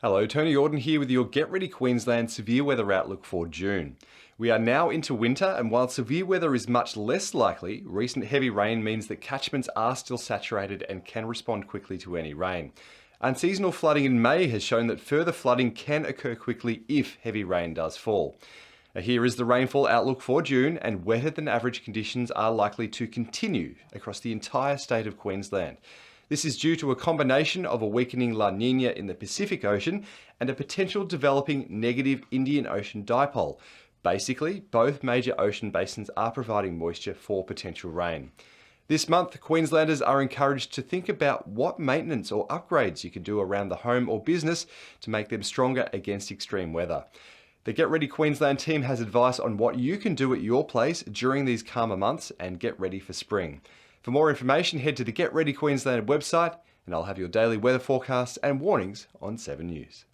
Hello, Tony Auden here with your Get Ready Queensland severe weather outlook for June. We are now into winter, and while severe weather is much less likely, recent heavy rain means that catchments are still saturated and can respond quickly to any rain. Unseasonal flooding in May has shown that further flooding can occur quickly if heavy rain does fall. Now, here is the rainfall outlook for June, and wetter than average conditions are likely to continue across the entire state of Queensland. This is due to a combination of a weakening La Niña in the Pacific Ocean and a potential developing negative Indian Ocean dipole. Basically, both major ocean basins are providing moisture for potential rain. This month, Queenslanders are encouraged to think about what maintenance or upgrades you can do around the home or business to make them stronger against extreme weather. The Get Ready Queensland team has advice on what you can do at your place during these calmer months and get ready for spring. For more information, head to the Get Ready Queensland website, and I'll have your daily weather forecasts and warnings on 7 News.